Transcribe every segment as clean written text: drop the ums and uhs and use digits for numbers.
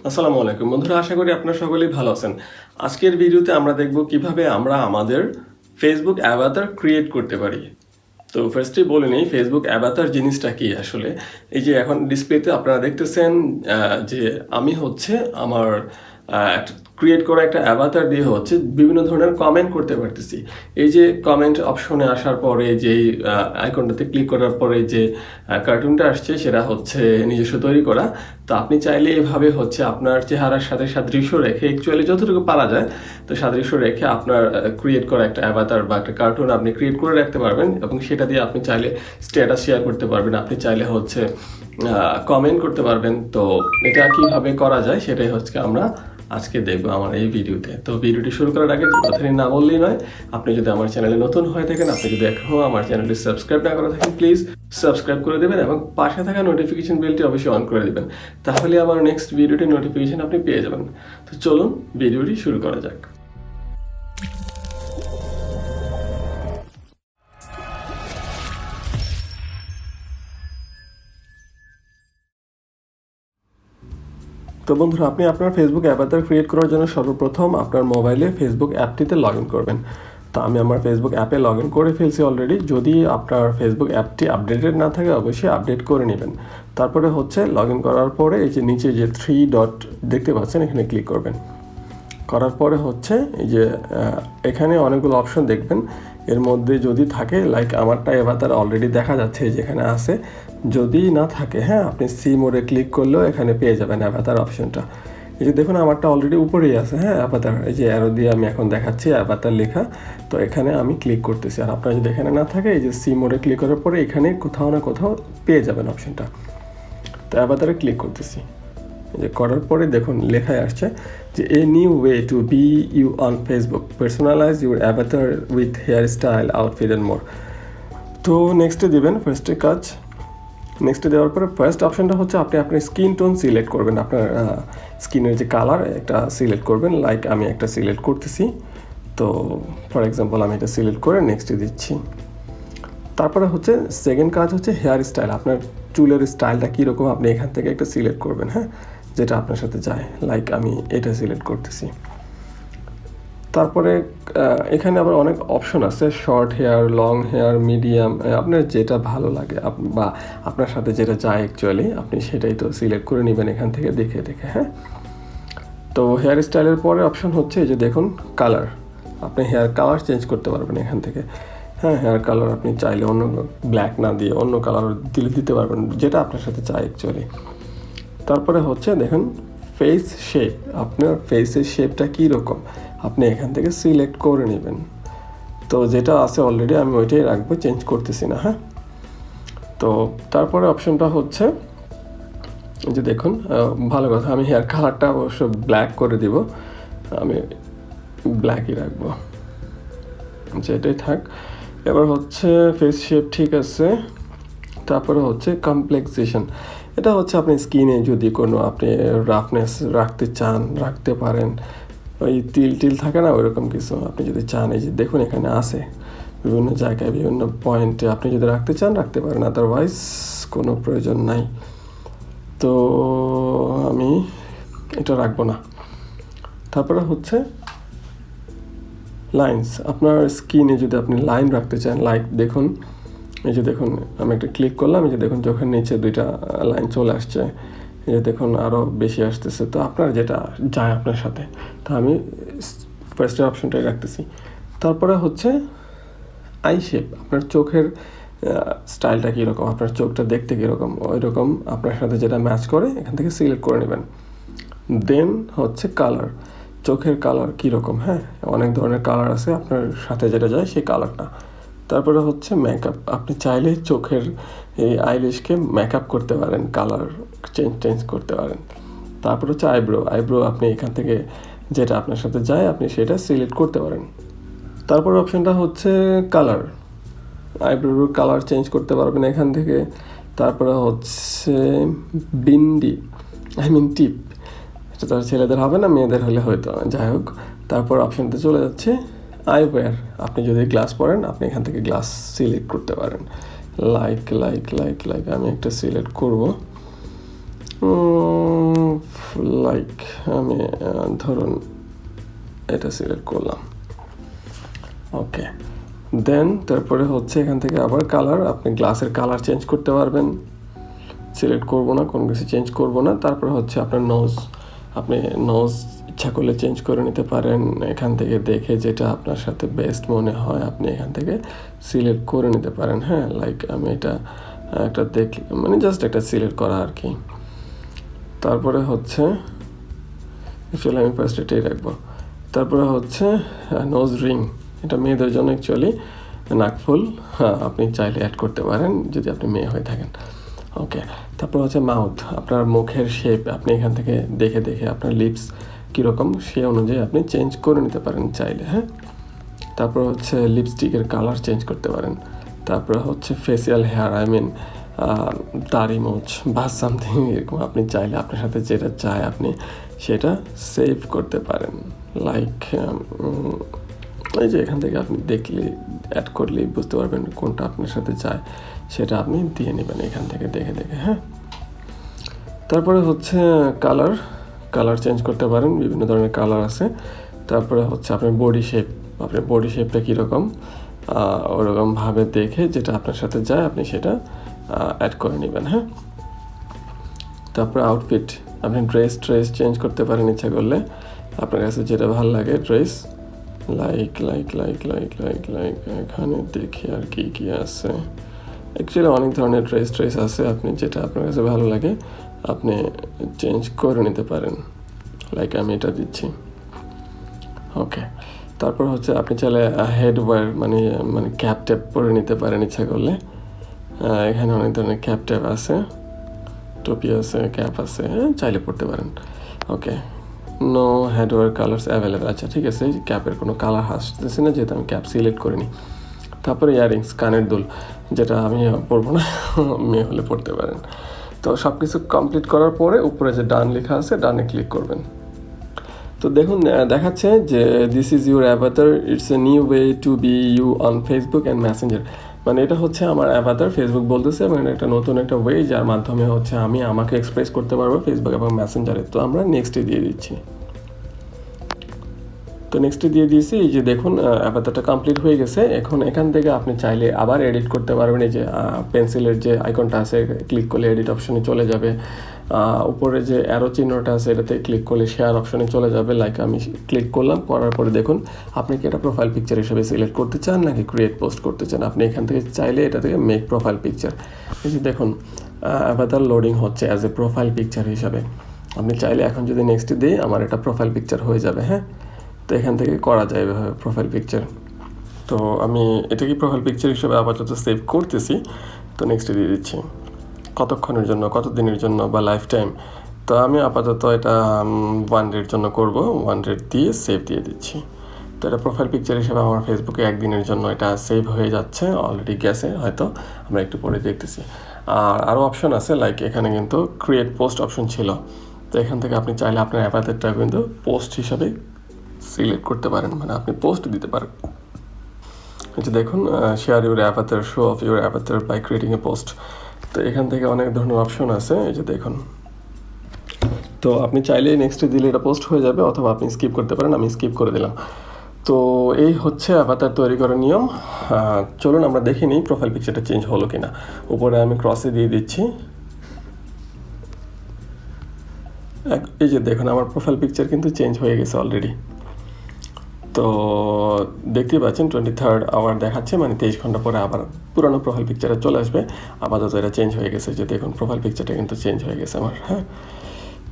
আসসালামু আলাইকুম বন্ধুরা, আশা করি আপনারা সকলেই ভালো আছেন। আজকের ভিডিওতে আমরা দেখব কিভাবে আমরা আমাদের ফেসবুক অ্যাভাতার ক্রিয়েট করতে পারি। তো ফার্স্টেই বলে নিই ফেসবুক অ্যাভাতার জিনিসটা কি আসলে। এই যে এখন ডিসপ্লেতে আপনারা দেখতেছেন যে আমি হচ্ছে আমার ক্রিয়েট করা একটা অ্যাভাতার দিয়ে হচ্ছে বিভিন্ন ধরনের কমেন্ট করতে পারতেছি। এই যে কমেন্ট অপশনে আসার পরে যেই আইকনটাতে ক্লিক করার পরে যে কার্টুনটা আসছে সেটা হচ্ছে নিজস্ব তৈরি করা। তো আপনি চাইলে এভাবে হচ্ছে আপনার চেহারার সাথে সাদৃশ্য রেখে অ্যাকচুয়ালি যতটুকু পারা যায় তো সাদৃশ্য রেখে আপনার ক্রিয়েট করা একটা অ্যাভাতার বা একটা কার্টুন আপনি ক্রিয়েট করে রাখতে পারবেন এবং সেটা দিয়ে আপনি চাইলে স্ট্যাটাস শেয়ার করতে পারবেন, আপনি চাইলে হচ্ছে কমেন্ট করতে পারবেন। তো এটা কিভাবে করা যায় সেটাই হচ্ছে আমরা আজকে দেখবো আমার এই ভিডিওতে। তো ভিডিওটি শুরু করার আগে যে কথাটি না বললেই নয়, আপনি যদি আমার চ্যানেলে নতুন হয়ে থাকেন, আপনি যদি এখনও আমার চ্যানেলটি সাবস্ক্রাইব না করে থাকেন, প্লিজ সাবস্ক্রাইব করে দেবেন এবং পাশে থাকা নোটিফিকেশন বেলটি অবশ্যই অন করে দেবেন। তাহলে আমার নেক্সট ভিডিওটির নোটিফিকেশন আপনি পেয়ে যাবেন। তো চলুন ভিডিওটি শুরু করা যাক। তো বন্ধুরা, আপনি আপনার ফেসবুক অ্যাভাতার ক্রিয়েট করার জন্য সর্বপ্রথম আপনার মোবাইলে ফেসবুক অ্যাপটিতে লগ ইন করবেন। তো আমি আমার ফেসবুক অ্যাপে লগ ইন করে ফেলছি অলরেডি। যদি আপনার ফেসবুক অ্যাপটি আপডেটেড না থাকে অবশ্যই আপডেট করে নেবেন। তারপরে হচ্ছে লগ ইন করার পরে এই যে নিচে যে 3 ডট দেখতে পাচ্ছেন এখানে ক্লিক করবেন। করার পরে হচ্ছে এই যে এখানে অনেকগুলো অপশন দেখবেন। এর মধ্যে যদি থাকে লাইক আমারটা অ্যাভাতার অলরেডি দেখা যাচ্ছে যেখানে আছে। যদি না থাকে আপনি সি মোডে ক্লিক করলেও এখানে পেয়ে যাবেন অ্যাভাতার অপশনটা। এই যে দেখুন আমারটা অলরেডি উপরেই আছে অ্যাভাতার, এই যে অ্যারো দিয়ে আমি এখন দেখাচ্ছি অ্যাভাতার লেখা। তো এখানে আমি ক্লিক করতেছি। আর আপনার যদি এখানে না থাকে এই যে সি মোডে ক্লিক করার পরে এখানে কোথাও না কোথাও পেয়ে যাবেন অপশনটা। তো অ্যাভাতারে ক্লিক করতেছি। যে করার পরে দেখুন লেখায় আসছে যে a new way to be you on Facebook, personalize your avatar with hair style, outfit and more. তো নেক্সটে দিবেন ফার্স্টে কাজ। নেক্সটে দেওয়ার পরে ফার্স্ট অপশনটা হচ্ছে আপনি আপনার স্কিন টোন সিলেক্ট করবেন। আপনার স্কিনের যে কালার একটা সিলেক্ট করবেন। লাইক আমি একটা সিলেক্ট করতেছি। তো ফর এক্সাম্পল আমি এটা সিলেক্ট করে নেক্সটে দিচ্ছি। তারপরে হচ্ছে সেকেন্ড কাজ হচ্ছে হেয়ার স্টাইল। আপনার চুলের স্টাইলটা কীরকম আপনি এখান থেকে একটা সিলেক্ট করবেন, যেটা আপনার সাথে যায়। লাইক আমি এটা সিলেক্ট করতেছি। তারপরে এখানে আবার অনেক অপশন আছে, short hair, long hair, medium, আপনার যেটা ভালো লাগে বা আপনার সাথে যেটা যায় অ্যাকচুয়ালি আপনি সেটাই তো সিলেক্ট করে নেবেন এখান থেকে দেখে দেখে। তো হেয়ার স্টাইলের পরে অপশন হচ্ছে এই যে দেখুন কালার। আপনি হেয়ার কালার চেঞ্জ করতে পারবেন এখান থেকে। হেয়ার কালার আপনি চাইলে অন্য ব্ল্যাক না দিয়ে অন্য কালার দিতে পারবেন, যেটা আপনার সাথে চাই অ্যাকচুয়ালি। তারপরে হচ্ছে দেখুন ফেস শেপ। আপনার ফেসের শেপটা কীরকম আপনি এখান থেকে সিলেক্ট করে নেবেন। তো যেটা আছে অলরেডি আমি ওইটাই রাখবো, চেঞ্জ করতেছি না। তো তারপরে অপশনটা হচ্ছে যে দেখুন ভালো কথা, আমি হেয়ার কালারটা অবশ্য ব্ল্যাক করে দিব, আমি ব্ল্যাকই রাখবো, যেটাই থাক। এবার হচ্ছে ফেস শেপ ঠিক আছে। তারপরে হচ্ছে কমপ্লেক্সেশন। এটা হচ্ছে আপনি স্কিনে যদি কোনো আপনি রাফনেস রাখতে চান রাখতে পারেন, ওই তিল থাকে না ওইরকম কিছু আপনি যদি চান, এই যে দেখুন এখানে আছে বিভিন্ন জায়গায় বিভিন্ন পয়েন্টে আপনি যদি রাখতে চান রাখতে পারেন, আদারওয়াইজ কোনো প্রয়োজন নাই। তো আমি এটা রাখবো না। তারপরে হচ্ছে লাইন্স। আপনার স্কিনে যদি আপনি লাইন রাখতে চান, লাইক দেখুন এই যে দেখুন আমি একটা ক্লিক করলাম, এই যে দেখুন চোখের নিচে 2টা লাইন চলে আসছে, এই যে দেখুন আরও বেশি আসতেছে। তো আপনার যেটা যায় আপনার সাথে, তো আমি ফার্স্টের অপশনটাই রাখতেছি। তারপরে হচ্ছে আই শেপ। আপনার চোখের স্টাইলটা কীরকম, আপনার চোখটা দেখতে কীরকম, ওই রকম আপনার সাথে যেটা ম্যাচ করে এখান থেকে সিলেক্ট করে নেবেন। দেন হচ্ছে কালার, চোখের কালার কীরকম, অনেক ধরনের কালার আছে, আপনার সাথে যেটা যায় সেই কালারটা। তারপরে হচ্ছে মেকআপ। আপনি চাইলে চোখের এই আইলিশকে মেকআপ করতে পারেন, কালার চেঞ্জ করতে পারেন। তারপর হচ্ছে আইব্রো আপনি এখান থেকে যেটা আপনার সাথে যায় আপনি সেটা সিলেক্ট করতে পারেন। তারপর অপশনটা হচ্ছে কালার, আইব্রোর কালার চেঞ্জ করতে পারবেন এখান থেকে। তারপরে হচ্ছে বিন্দি টিপ, এটা তো ছেলেদের হবে না, মেয়েদের হলে হয়তো, যাই হোক। তারপর অপশনটা চলে যাচ্ছে আইওয়্যার। আপনি যদি গ্লাস পরেন আপনি এখান থেকে গ্লাস সিলেক্ট করতে পারেন। লাইক আমি একটা সিলেক্ট করব। লাইক আমি ধরুন এটা সিলেক্ট করলাম। ওকে, দেন তারপরে হচ্ছে এখান থেকে আবার কালার, আপনি গ্লাসের কালার চেঞ্জ করতে পারবেন। সিলেক্ট করব না, কোনো কিছু চেঞ্জ করব না। তারপরে হচ্ছে আপনার নোজ, আপনি নোজ ইচ্ছা করলে চেঞ্জ করে নিতে পারেন এখান থেকে দেখে, যেটা আপনার সাথে বেস্ট মনে হয় আপনি এখান থেকে সিলেক্ট করে নিতে পারেন। হ্যাঁ, লাইক আমি এটা একটা মানে জাস্ট একটা সিলেক্ট করা আর কি। তারপরে হচ্ছে অ্যাকচুয়ালি আমি ফার্স্ট এটাই রাখবো। তারপরে হচ্ছে নোজ রিং, এটা মেয়েদের জন্য অ্যাকচুয়ালি নাকফুল, হ্যাঁ আপনি চাইলে অ্যাড করতে পারেন যদি আপনি মেয়ে হয়ে থাকেন। ওকে, তারপর হচ্ছে মাউথ, আপনার মুখের শেপ আপনি এখান থেকে দেখে দেখে আপনার লিপস কীরকম সেই অনুযায়ী আপনি চেঞ্জ করে নিতে পারেন চাইলে। হ্যাঁ, তারপর হচ্ছে লিপস্টিকের কালার চেঞ্জ করতে পারেন। তারপরে হচ্ছে ফেসিয়াল হেয়ার, আই মিন দাড়ি মোচ বা সামথিং এরকম আপনি চাইলে আপনার সাথে যেটা চায় আপনি সেটা সেভ করতে পারেন। লাইক এই যে এখান থেকে আপনি দেখলে অ্যাড করলেই বুঝতে পারবেন কোনটা আপনার সাথে চায়, সেটা আপনি দিয়ে নেবেন এখান থেকে দেখে দেখে। হ্যাঁ, তারপরে হচ্ছে কালার চেঞ্জ করতে পারেন, বিভিন্ন ধরনের কালার আছে। তারপরে হচ্ছে আপনার বডি শেপটা কীরকম ওরকমভাবে দেখে যেটা আপনার সাথে যায় আপনি সেটা অ্যাড করে নেবেন। হ্যাঁ, তারপরে আউটফিট, আপনি ড্রেস চেঞ্জ করতে পারেন ইচ্ছা করলে, আপনার কাছে যেটা ভালো লাগে ড্রেস। লাইক এখানে দেখি আর কি আছে। অ্যাকচুয়ালি অনেক ধরনের ড্রেস আছে, আপনি যেটা আপনার কাছে ভালো লাগে আপনি চেঞ্জ করে নিতে পারেন। লাইক আমি এটা দিচ্ছি। ওকে, তারপর হচ্ছে আপনি চাইলে হেড ওয়্যার মানে ক্যাপ ট্যাপ পরে নিতে পারেন ইচ্ছা করলে। এখানে অনেক ধরনের ক্যাপ ট্যাপ আছে, টুপি আছে, ক্যাপ আছে, চাইলে পরতে পারেন। ওকে, নো হেডওয়্যার কালার্স অ্যাভেলেবেল। আচ্ছা ঠিক আছে, ক্যাপের কোনো কালার আসতেছে না যেহেতু আমি ক্যাপ সিলেক্ট করিনি। তারপরে ইয়াররিংস, কানের দুল, যেটা আমি পরবো না, মেয়ে হলে পরতে পারেন। তো সব কিছু কমপ্লিট করার পরে উপরে যে ডান লেখা আছে ডানে ক্লিক করবেন। তো দেখুন দেখাচ্ছে যে this is your avatar, it's a new way to be you on Facebook and Messenger. মানে এটা হচ্ছে আমার অ্যাভাতার, ফেসবুক বলতেছে, মানে একটা নতুন একটা ওয়ে যার মাধ্যমে হচ্ছে আমি আমাকে এক্সপ্রেস করতে পারবো ফেসবুক এবং মেসেঞ্জারে। তো আমরা নেক্সটে দিয়ে দিচ্ছি। তো নেক্সটে দিয়ে দিয়েছি। এই যে দেখুন অ্যাভাতারটা কমপ্লিট হয়ে গেছে। এখন এখান থেকে আপনি চাইলে আবার এডিট করতে পারবেন। এই যে পেন্সিলের যে আইকনটা আছে ক্লিক করলে এডিট অপশনে চলে যাবে। উপরে যে অ্যারো চিহ্নটা আছে এটাতে ক্লিক করলে শেয়ার অপশনে চলে যাবে। লাইক আমি ক্লিক করলাম, করার পরে দেখুন আপনি কি এটা প্রোফাইল পিকচার হিসেবে সিলেক্ট করতে চান নাকি ক্রিয়েট পোস্ট করতে চান। আপনি এখান থেকে চাইলে এটা থেকে মেক প্রোফাইল পিকচার, এই যে দেখুন অ্যাভাতার লোডিং হচ্ছে অ্যাজ এ প্রোফাইল পিকচার হিসাবে। আপনি চাইলে এখন যদি নেক্সটে দিই আমার এটা প্রোফাইল পিকচার হয়ে যাবে। হ্যাঁ, তো এখান থেকে করা যায় এভাবে প্রোফাইল পিকচার। তো আমি এটাকে প্রোফাইল পিকচার হিসেবে আপাতত সেভ করতেছি। তো নেক্সটে দিয়ে দিচ্ছি কতক্ষণের জন্য, কতদিনের জন্য বা লাইফ টাইম। তো আমি আপাতত এটা 1 ডের জন্য করব, 1 ডে দিয়ে সেভ দিয়ে দিচ্ছি। তো এটা প্রোফাইল পিকচার হিসেবে আমার ফেসবুকে 1 দিনের জন্য এটা সেভ হয়ে যাচ্ছে, অলরেডি গেছে, হয়তো আমরা একটু পরে দেখতেছি। আর আরও অপশন আছে, লাইক এখানে কিন্তু ক্রিয়েট পোস্ট অপশন ছিল। তো এখান থেকে আপনি চাইলে আপনার অ্যাভাতারটা কিন্তু পোস্ট হিসাবে সিলেক্ট করতে পারেন, মানে আপনি পোস্ট দিতে পারেন। এই যে দেখুন share your avatar, show off your avatar by creating a post. তো এখান থেকে অনেক ধরনের অপশন আছে, এই যে দেখুন। তো আপনি চাইলেই নেক্সটে দিলে এটা পোস্ট হয়ে যাবে, অথবা আপনি স্কিপ করতে পারেন, আমি স্কিপ করে দিলাম। তো এই হচ্ছে অ্যাভাতার তৈরি করার নিয়ম। চলুন আমরা দেখে নিই প্রোফাইল পিকচারটা চেঞ্জ হলো কিনা। উপরে আমি ক্রসে দিয়ে দিচ্ছি। এই যে দেখুন আমার প্রোফাইল পিকচার কিন্তু চেঞ্জ হয়ে গেছে অলরেডি। তো দেখতেই পাচ্ছেন 23rd আওয়ার দেখাচ্ছে, মানে 23 ঘন্টা পরে আবার পুরনো প্রোফাইল পিকচারে চলে আসবে। আপাতত এটা চেঞ্জ হয়ে গেছে, যে দেখুন প্রোফাইল পিকচারটা কিন্তু চেঞ্জ হয়ে গেছে আমার। হ্যাঁ,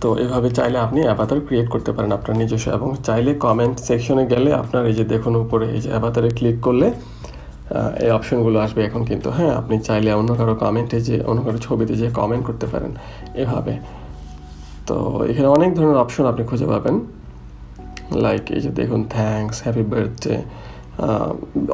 তো এভাবে চাইলে আপনি অ্যাভাতার ক্রিয়েট করতে পারেন আপনার নিজস্ব, এবং চাইলে কমেন্ট সেকশনে গেলে আপনার এই যে দেখুন উপরে এই যে অ্যাভাতারে ক্লিক করলে এই অপশনগুলো আসবে এখন কিন্তু। হ্যাঁ, আপনি চাইলে অন্য কারো কমেন্টে যে অন্য কারো ছবিতে যে কমেন্ট করতে পারেন এভাবে। তো এখানে অনেক ধরনের অপশন আপনি খুঁজে পাবেন, লাইক এই যে দেখুন থ্যাঙ্কস, হ্যাপি বার্থডে,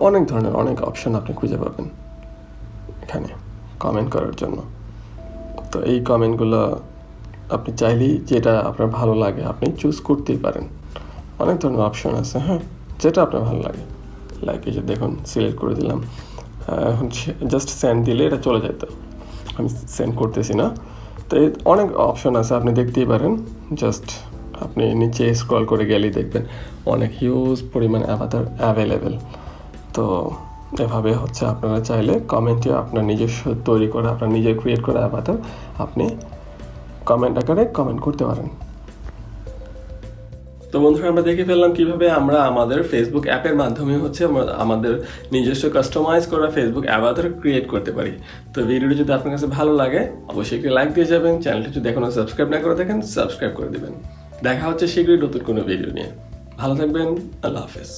অনেক ধরনের অনেক অপশন আপনি খুঁজে পাবেন এখানে কমেন্ট করার জন্য। তো এই কমেন্টগুলো আপনি চাইলেই যেটা আপনার ভালো লাগে আপনি চুজ করতেই পারেন। অনেক ধরনের অপশন আছে, হ্যাঁ, যেটা আপনার ভালো লাগে। লাইক এই যে দেখুন সিলেক্ট করে দিলাম, এখন জাস্ট সেন্ড দিলে এটা চলে যেত। আমি সেন্ড করতেছি না, তো এই অনেক অপশন আছে, আপনি দেখতেই পারেন। জাস্ট আপনি নিচে স্ক্রল করে গেলেই দেখবেন অনেক হিউজ পরিমাণ অ্যাভাতার অ্যাভেলেবেল। তো এভাবে হচ্ছে আপনারা চাইলে কমেন্টে আপনার নিজস্ব তৈরি করা, আপনার নিজের ক্রিয়েট করা অ্যাভাতার আপনি কমেন্ট আকারে কমেন্ট করতে পারেন। তো বন্ধুরা, আমরা দেখে ফেললাম কিভাবে আমরা আমাদের ফেসবুক অ্যাপের মাধ্যমে হচ্ছে আমাদের নিজস্ব কাস্টমাইজ করা ফেসবুক অ্যাভাতার ক্রিয়েট করতে পারি। তো ভিডিওটি যদি আপনার কাছে ভালো লাগে অবশ্যই একটি লাইক দিয়ে যাবেন। চ্যানেলটি যদি এখনো সাবস্ক্রাইব না করে থাকেন সাবস্ক্রাইব করে দিবেন। দেখা হচ্ছে শীঘ্রই নতুন কোনো ভিডিও নিয়ে। ভালো থাকবেন। আল্লাহ হাফেজ।